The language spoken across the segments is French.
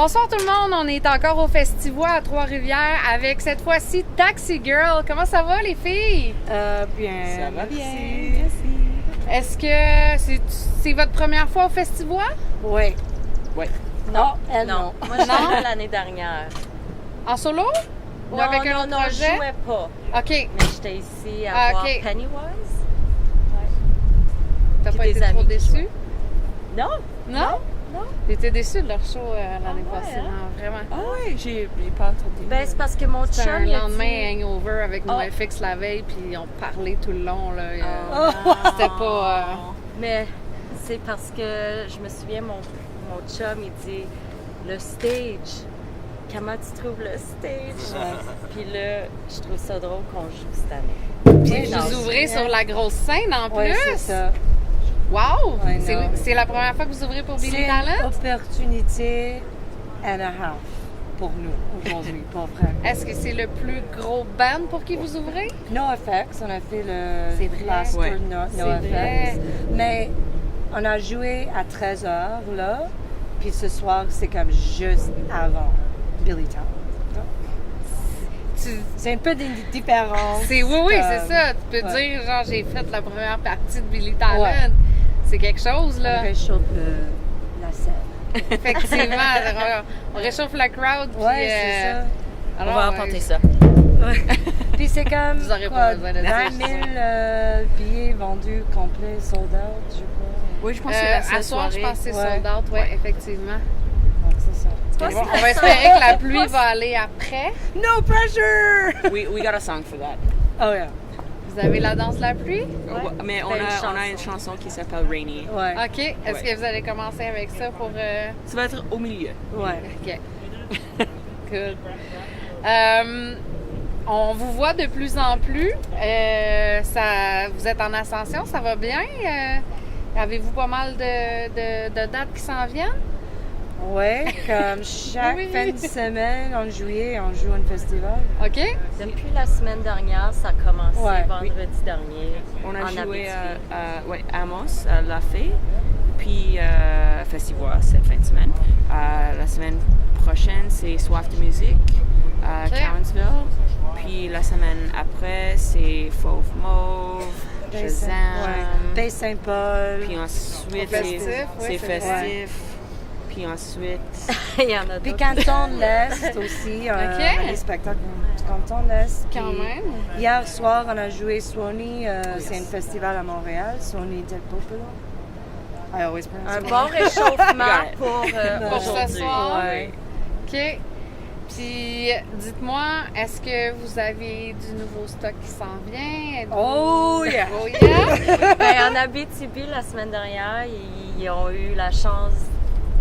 Bonsoir tout le monde, on est encore au Festivois à Trois-Rivières avec cette fois-ci Taxi Girl. Comment ça va les filles? Bien. Ça va bien. Merci. Est-ce que c'est votre première fois au Festivois? Oui. Oui. Non, elle non. Moi, je suis allée l'année dernière. En solo? Ou avec un autre je projet? jouais pas. OK. Mais j'étais ici à voir OK. Pennywise. T'as Puis pas des été trop amis qui déçu? jouaient. Non. Non? Non. J'étais déçue de leur show l'année ouais, passée, hein? hein, vraiment. Ah oui, j'ai pas entendu. Ben, c'est parce que mon C'était un chum, il a lendemain dit... hangover avec nos Oh. FX la veille, puis ils ont parlé tout le long. Là, Oh. C'était pas... Mais c'est parce que je me souviens, mon chum, il dit le stage. Comment tu trouves le stage? Puis là, je trouve ça drôle qu'on joue cette année. Puis Non, vous ouvrez sur la grosse scène en Oui, plus. c'est ça. Wow! I C'est- know. C'est la première fois que vous ouvrez pour Billy C'est une Talent? opportunité and a half pour nous aujourd'hui, pour vrai. Est-ce que c'est le plus gros band pour qui vous ouvrez? NoFX, on a fait le C'est vrai. last Ouais. tour de C'est NoFX. vrai. Mais on a joué à 13h là, puis ce soir, c'est comme juste avant Billy Talent. Tu- C'est un peu des différences. Oui, c'est comme- ça. Tu peux ouais. dire, genre, j'ai fait la première partie de Billy Talent. Ouais. C'est quelque chose, On là. réchauffe la scène. Effectivement. on réchauffe la crowd. Puis, Ouais, c'est ça. On alors, va emporter ça. Puis c'est comme Vous aurez quoi, pas besoin de 20 dire 000 billets vendus complets, sold out, je crois. Oui, je pense que c'est la à seule soir, je soirée. pense que c'est Ouais. sold out, ouais, effectivement. Donc c'est ça. Bon, on va espérer que la pluie va aller après. No pressure! We got a song for that. Oh yeah. Vous avez la danse de la pluie? Mais on Belle a une chanson qui s'appelle Rainy. Ouais. OK. Est-ce Ouais. que vous allez commencer avec ça pour... Ça va être au milieu. Ouais. OK. Good. On vous voit de plus en plus. Vous êtes en ascension, ça va bien? Avez-vous pas mal de dates qui s'en viennent? Ouais, comme chaque Oui. fin de semaine, en juillet, on joue un festival. OK? Depuis la semaine dernière, ça a commencé Ouais. vendredi dernier. On a en joué Abitibi. à Amos, à La Fée, puis Festivois cette fin de semaine. La semaine prochaine, c'est Soif de musique à Ok. Cowansville. Puis la semaine après, c'est Fauve Mauve, Shazam. Bay Saint-Paul. Puis ensuite, Festif, oui, c'est c'est vrai. festif. Puis ensuite, Il y en a Puis d'autres. Canton de l'Est aussi. Ok. On a des spectacles du Canton de l'Est. Quand Puis même. Hier soir, on a joué Swanee. C'est un festival à Montréal. Swanee del Popolo. I always pronounce Un it bon wrong. réchauffement pour Pour ce aujourd'hui. soir. Ouais. OK. Puis, dites-moi, est-ce que vous avez du nouveau stock qui s'en vient? Êtes-vous- Oh yeah! Oh yeah! Ben, en Abitibi, la semaine dernière, ils ont eu la chance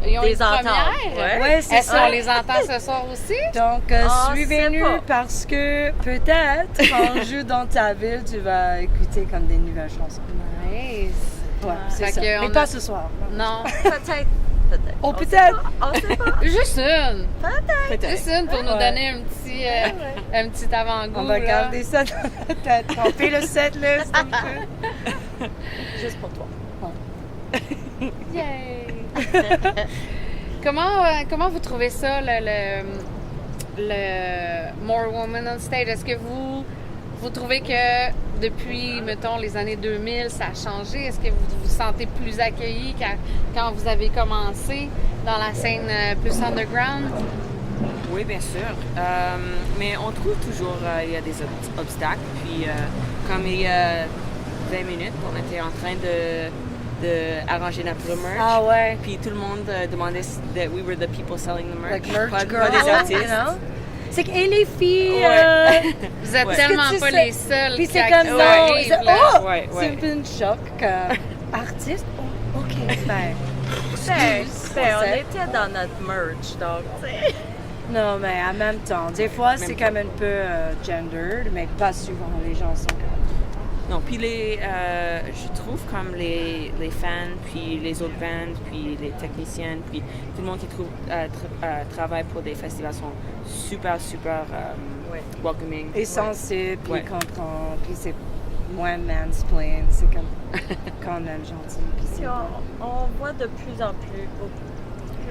Ils ont des une entendre. première? Ouais. Ouais, c'est Est-ce ça. qu'on les entend ce soir aussi? Donc, Ah, suivez-nous c'est pas. parce que peut-être quand on joue dans ta ville, tu vas écouter comme des nouvelles chansons. Nice. Ouais, Fait c'est ça. que on Mais a- pas ce soir. Non. Peut-être. Peut-être. Oh, On sait peut-être. pas. On sait pas. Juste une. peut-être. Juste une pour nous Ouais. donner un petit avant-goût. On va là. garder ça dans la tête. On fait le set list un peu. Juste pour toi. Yay! comment vous trouvez ça, le More Women on Stage? Est-ce que vous trouvez que depuis, mettons, les années 2000, ça a changé? Est-ce que vous vous sentez plus accueillis quand vous avez commencé dans la scène plus underground? Oui, bien sûr. Mais on trouve toujours il y a des obstacles. Puis, comme il y a 20 minutes, on était en train de arranger notre merch. Ah ouais. Puis tout le monde demandait that we were the people selling the merch. Like merch pas, girl, pas des artistes. you know? C'est que, et les filles, Ouais. Vous êtes Ouais. tellement Est-ce que pas tu sais- les seuls puis qui c'est comme, non, arrivent, c'est- là. oh! Ouais, C'est ouais. un peu une choc comme artiste. Oh, OK, ben, Ben, excuse. ben, on sait. était dans notre merch, donc, tu sais. Non, mais en même temps, des fois, c'est comme un peu gendered, mais pas souvent. Les gens sont comme... Non, puis je trouve comme les fans, puis les autres bands, puis les techniciennes, puis tout le monde qui travaille pour des festivals sont super Ouais. welcoming. Et sensible, puis Ouais. comprend, puis c'est moins mansplain, c'est comme quand même gentil. Puis c'est Puis bon. on voit de plus en plus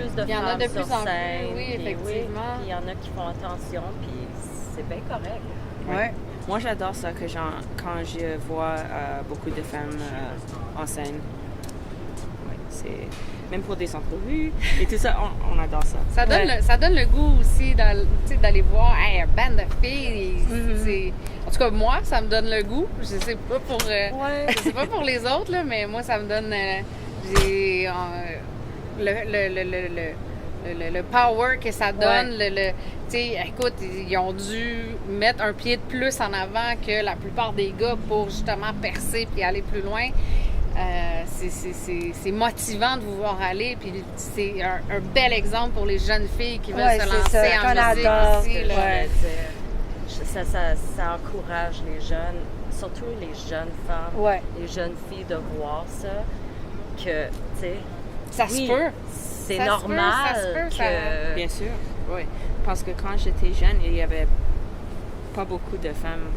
plus de Il y en a femmes de sur plus en plus, scène. oui, puis effectivement. puis il y en a qui font attention, puis c'est bien correct. Ouais. Moi, j'adore ça quand je vois beaucoup de femmes en scène. Ouais, c'est même pour des entrevues et tout ça, on adore ça. Ça donne le goût aussi d'aller voir un band de filles. En tout cas, moi, ça me donne le goût. Je sais pas pour, je sais pas pour les autres, là, mais moi, ça me donne le power que ça donne. Écoute, ils ont dû mettre un pied de plus en avant que la plupart des gars pour justement percer puis aller plus loin. C'est motivant de vous voir aller, puis c'est un bel exemple pour les jeunes filles qui veulent se lancer en musique aussi. Là. Ça encourage les jeunes, surtout les jeunes femmes, les jeunes filles de voir ça, que, tu sais... Ça se peut. C'est normal que... Bien sûr, oui. Parce que quand j'étais jeune, il n'y avait pas beaucoup de femmes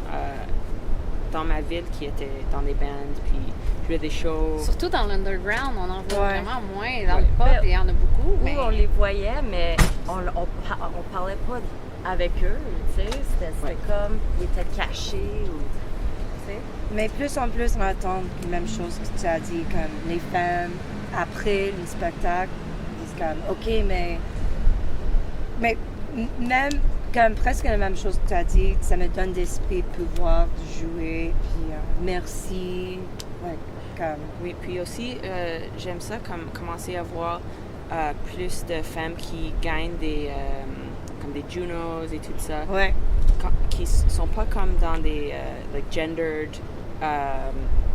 dans ma ville qui étaient dans des bands, puis jouaient des shows. Surtout dans l'underground, on en voit vraiment moins. Dans le pop, il y en a beaucoup. Oui, on les voyait, mais on parlait pas avec eux, tu sais. C'était comme, ils étaient cachés, ou, tu sais. Mais plus en plus, on attend la même chose que tu as dit, comme les femmes, après le spectacle, ils disent comme, OK, mais même, comme presque la même chose que tu as dit, ça me donne d'esprit de pouvoir jouer, puis merci, comme... Oui, puis aussi, j'aime ça, comme commencer à voir plus de femmes qui gagnent comme des Junos et tout ça, qui sont pas comme dans des gendered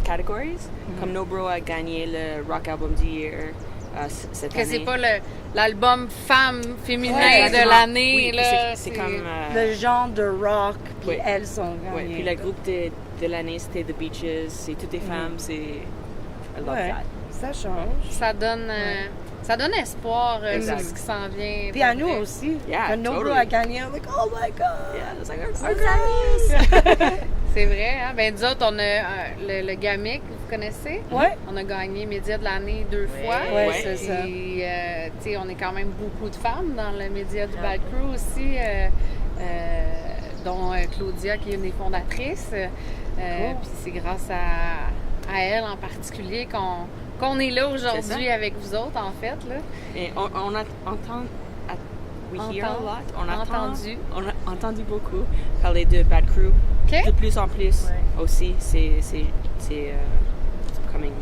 categories. Comme Nobro a gagné le Rock Album du Year cette année. Que c'est pas l'album femme féminin de l'année. Oui, là, c'est comme... le genre de rock, puis elles sont gagnées. Oui, puis le groupe de l'année, c'était The Beaches. C'est toutes des femmes, c'est... I love that. Ça change. Ça donne espoir sur ce qui s'en vient. Puis à nous aussi. Yeah, Quand Nobro totally. a gagné, on est like, oh my God! Yeah, it's like our girls. C'est vrai, hein? Ben, nous autres, on a le GAMIC, vous connaissez? Oui. On a gagné Média de l'année 2 fois. Oui, c'est ça. Puis, tu sais, on est quand même beaucoup de femmes dans le Média du Bad Crew aussi, dont Claudia, qui est une des fondatrices. Puis c'est grâce à elle en particulier qu'on est là aujourd'hui avec vous autres, en fait. Là. Et on entend... We hear a lot. On a entendu beaucoup parler de Bad Crew. Okay. De plus en plus aussi. C'est becoming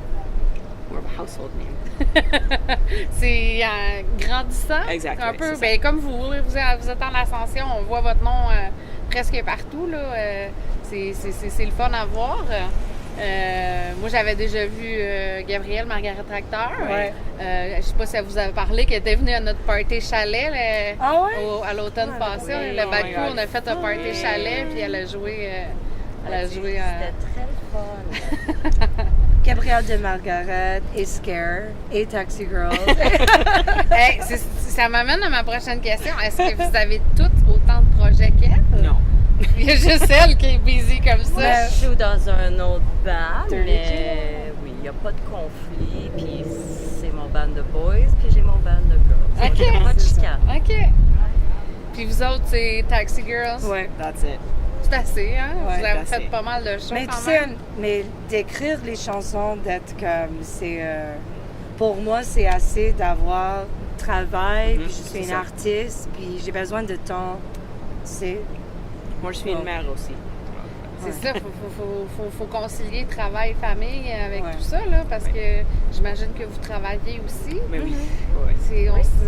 more of a household name. C'est grandissant. Exact. Un peu, ben, comme vous êtes en ascension, on voit votre nom presque partout. Là. C'est le fun à voir. Moi, j'avais déjà vu Gabrielle Margaret Tracteur. Je sais pas si elle vous a parlé qu'elle était venue à notre party chalet à l'automne passé. Le Bad Crew, on a fait un party chalet, puis elle a joué. C'était très fun. Gabrielle de Margaret et Scare et Taxi Girl. Hey, ça m'amène à ma prochaine question. Est-ce que vous avez toutes autant de projets qu'elle? Non. Il y a juste elle qui est busy comme ça. Je joue dans un autre band, mais oui, il n'y a pas de conflit. Puis c'est mon band de boys, puis j'ai mon band de girls. OK. Il n'y a pas de chicane. OK. Puis vous autres, c'est Taxi Girls? Oui. That's it. C'est assez, hein? Ouais, vous avez c'est fait assez. pas mal de choses Mais tu quand sais, même. mais d'écrire les chansons, d'être comme, c'est... pour moi, c'est assez d'avoir travail, puis je suis c'est une ça. artiste, puis j'ai besoin de temps, c'est... Moi, je suis une mère aussi. C'est ça, faut concilier travail, famille avec Ouais. tout ça, là, parce que j'imagine que vous travaillez aussi. Mais oui.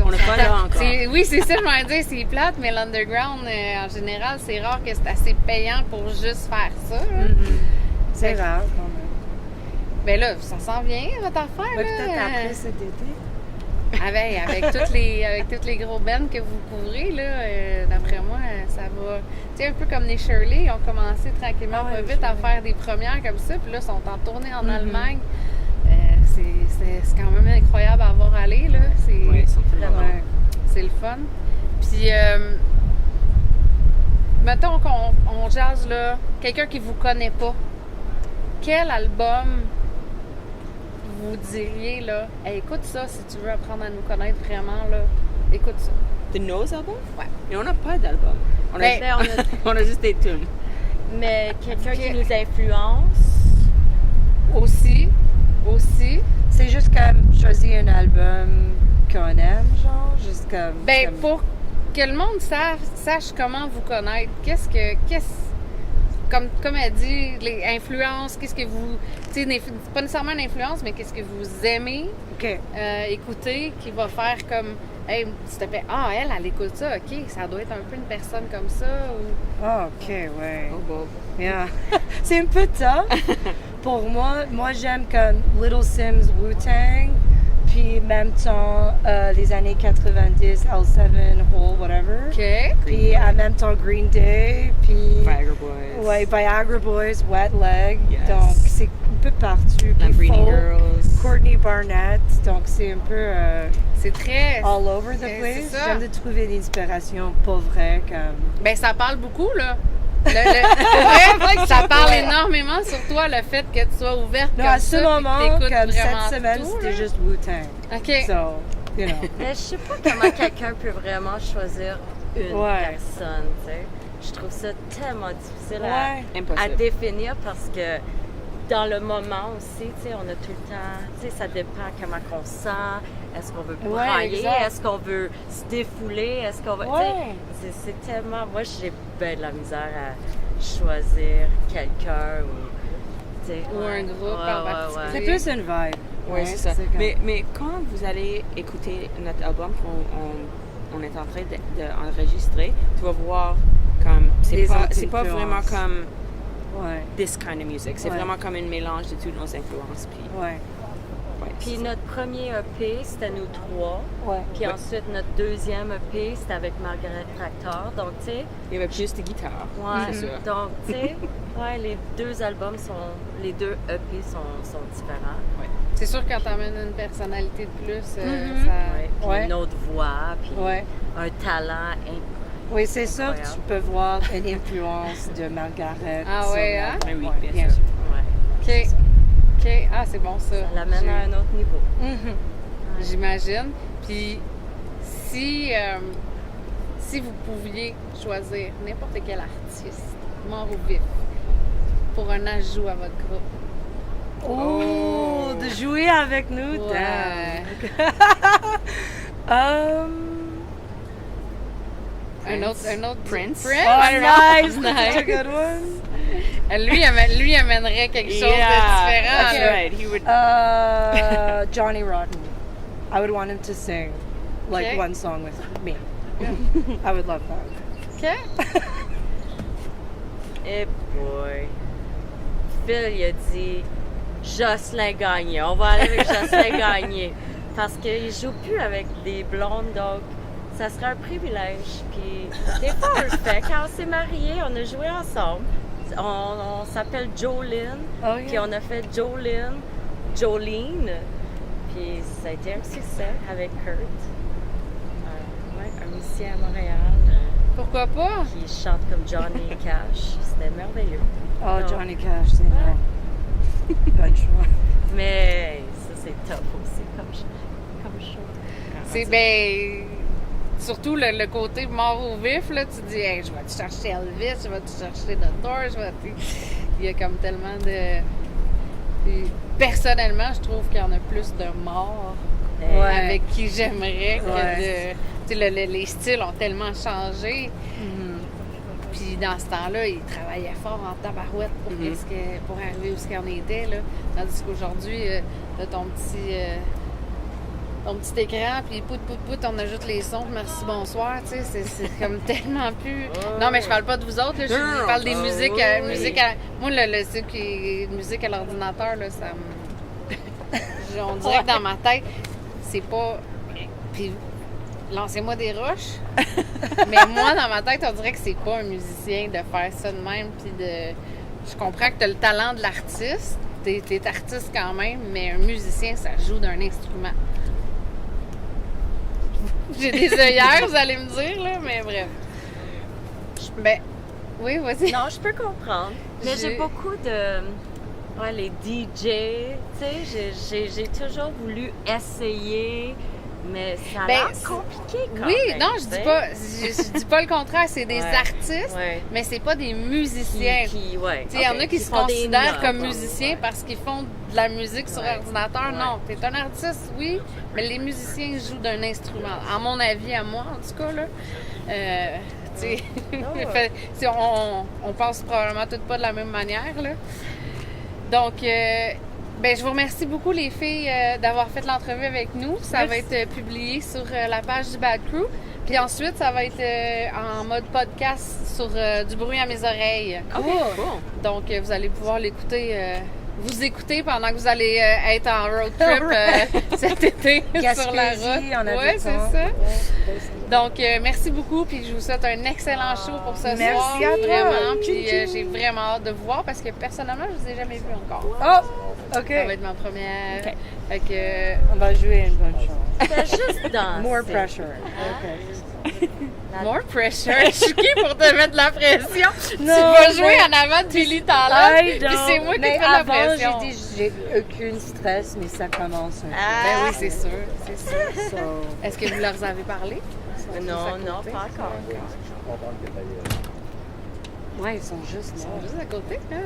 On On n'est pas là encore. Oui, c'est ça, je m'en dire, c'est plate, mais l'underground, en général, c'est rare que c'est assez payant pour juste faire ça. Là. C'est Fait que- rare, quand même. Ben là, ça s'en vient, votre affaire, Ouais, là. peut-être après cet été. Avec toutes les gros bands que vous couvrez, là, d'après moi, ça va... Tu sais, un peu comme les Shirley, ils ont commencé tranquillement, pas vite, à faire des premières comme ça, puis là, ils sont en tournée en Allemagne. C'est quand même incroyable à voir aller, là. Oui, ils sont tellement bons. C'est le fun. Puis, mettons qu'on jase, là, quelqu'un qui vous connaît pas, quel album vous diriez, là, hey, écoute ça si tu veux apprendre à nous connaître vraiment, là, écoute ça. De nos albums? Ouais. Mais on n'a pas d'album. On, a- Ben, on a juste des tunes. Mais quelqu'un Ok. qui nous influence, Aussi, C'est juste comme choisir un album qu'on aime, genre, juste comme... ben, comme- pour que le monde sache comment vous connaître, comme elle dit, les influences, qu'est-ce que vous, tu sais, pas nécessairement une influence, mais qu'est-ce que vous aimez OK. écouter, qui va faire comme, hey, s'il te plaît, elle écoute ça, ok, ça doit être un peu une personne comme ça, ou... Ah, OK, ouais. Oh, bon. Yeah. C'est un peu ça. Pour moi j'aime comme Little Sims, Wu-Tang, puis même temps les années 90, L7, Hole, whatever. Ok. Puis en même temps Green Day, puis Viagra Boys. ouais, Viagra Boys, Wet Leg. Yes. Donc c'est un peu partout. Puis Lamborghini folk, Girls. Courtney Barnett. Donc c'est un peu C'est très... all over the c'est place. ça. J'aime de trouver l'inspiration pas vraie comme. Ben, ça parle beaucoup, là. Ouais, ça parle énormément sur toi, le fait que tu sois ouverte Non, comme à ce ça, moment, puis que t'écoutes comme vraiment cette semaine, tout, c'était là. juste Wu-Tang. OK. So, you know. mais je sais pas comment quelqu'un peut vraiment choisir une Ouais. personne, tu sais. Je trouve ça tellement difficile Ouais. à Impossible. définir parce que dans le moment aussi, tu sais, on a tout le temps, tu sais, ça dépend comment on se sent, est-ce qu'on veut Ouais, brailler, exact. est-ce qu'on veut se défouler, est-ce qu'on veut, tu Ouais. sais, c'est tellement, moi j'ai bien de la misère à choisir quelqu'un ou, tu sais, Ou un groupe en particulier. C'est plus une vibe. Oui, Ouais, c'est ça. comme- Mais quand vous allez écouter notre album qu'on est en train d'enregistrer, tu vas voir comme Les c'est autres pas vraiment influences. comme Ouais, this kind of music. C'est Ouais. vraiment comme un mélange de toutes nos influences. Puis, ouais, ouais, Puis c'est- notre premier EP, c'était nous trois. ouais. Puis Ouais. ensuite, notre deuxième EP, c'était avec Margaret Tractor. Donc, tu sais, il y avait plus de guitare, ouais. c'est sûr. Donc, tu sais, ouais, les deux albums les deux EP sont différents. C'est sûr que quand t'amènes une personnalité de plus, Mhm. ça... Ouais. Puis Ouais. une autre voix, puis Ouais. un talent. Oui, c'est sûr que tu Incroyable. peux voir une influence de Margaret. Ah sur ouais, la- hein? Oui, Ouais, bien sûr. Ouais. OK. OK. Ah, c'est bon, ça. Ça l'amène à un autre niveau. Mhm. J'imagine. Puis, si vous pouviez choisir n'importe quel artiste, mort ou vif, pour un ajout à votre groupe, Oh, de jouer avec nous. Ouais. damn. un autre Prince. Oh, nice. That's a Nice. good one. Lui amènerait quelque chose de différent. That's là. right. He would. Johnny Rotten. I would want him to sing like Okay. one song with me. I would love that. OK? Eh boy. Phil, il a dit Jocelyn Gagné. On va aller avec Jocelyn Gagné. Parce qu'il joue plus avec des blondes, donc ça serait un privilège. Puis des fois, on le fait. Quand on s'est mariés, on a joué ensemble. On s'appelle Jolene. Oh, Puis yeah. on a fait Jolene. Puis ça a été un succès avec Kurt. Ouais, un musicien à Montréal Pourquoi pas? qui chante comme Johnny Cash. C'était merveilleux. Oh, Non. Johnny Cash, c'est bon. Bonne choix. Mais ça, c'est top aussi comme show. C'est ben surtout le côté mort au vif, là, tu dis hey, je vais te chercher Elvis, je vais te chercher The Doors, il y a comme tellement de. Puis, personnellement, je trouve qu'il y en a plus de morts Ouais. avec qui j'aimerais que Ouais. de. Tu sais, les styles ont tellement changé. Mhm. Puis dans ce temps-là, ils travaillaient fort en tabarouette pour, pour arriver où ce qu'on était. Là. Tandis qu'aujourd'hui, t'as ton petit écran, puis pout, on ajoute les sons, merci, bonsoir. Tu sais, c'est comme tellement plus. Non, mais je parle pas de vous autres, là, je parle des musiques. Musique moi, ce qui est musique à l'ordinateur, là, ça me. On dirait que dans ma tête, c'est pas. Puis lancez-moi des roches. Mais moi, dans ma tête, on dirait que c'est pas un musicien de faire ça de même. Puis de. Je comprends que tu as le talent de l'artiste. T'es artiste quand même, mais un musicien, ça joue d'un instrument. J'ai des œillères, vous allez me dire, là, mais bref. Ben, oui, vas-y. Non, je peux comprendre. Mais J'ai- j'ai beaucoup de Ouais, les DJ, tu sais, j'ai toujours voulu essayer, mais ça a Ben, l'air compliqué quand Oui, même. non, tu sais. je dis pas le contraire, c'est des Ouais, artistes, ouais. mais c'est pas des musiciens. Ouais. Il y en a qui se font des considèrent notes, comme ouais. musiciens parce qu'ils font de la musique sur Ouais. ordinateur. Ouais. Non, t'es un artiste, oui, mais les musiciens jouent d'un instrument. À mon avis, à moi, en tout cas, là. Tu sais, ouais. on pense probablement toutes pas de la même manière, là. Donc, ben, je vous remercie beaucoup, les filles, d'avoir fait l'entrevue avec nous. Ça va être publié sur la page du Bad Crew. Puis ensuite, ça va être en mode podcast sur Du bruit à mes oreilles. Cool. Donc, vous allez pouvoir l'écouter, vous écouter pendant que vous allez être en road trip cet été sur la route. Gaspésie, on a Ouais, du c'est temps. ça. Donc, merci beaucoup. Puis je vous souhaite un excellent show pour ce Merci soir. à toi. Vraiment. Puis j'ai vraiment hâte de vous voir parce que personnellement, je vous ai jamais vu encore. Oh, OK. Ça va être ma première. OK. Fait que, On va jouer une bonne chose. Fais juste danser. More pressure. OK. more pressure. Je suis qui pour te mettre de la pression? Tu Non, vas jouer mais- en avant de Billy Talent. I Puis don't. c'est moi qui te Mais fais de la avant, pression. j'ai dit j'ai aucun stress, mais ça commence un Ben oui, c'est sûr. C'est sûr. peu. So, Est-ce que vous leur avez parlé? Non, non, pas encore. ouais, ils sont juste Ils là. sont juste à côté, là.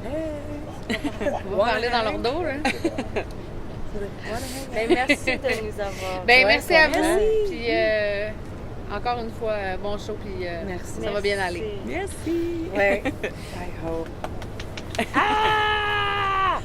Hey. On va parler dans leur dos, là. Mais merci de nous avoir. Ben, Ouais, merci à merci. vous. Puis, encore une fois, bon show, puis Merci. ça va bien aller. Merci. Ouais. I hope. Ah!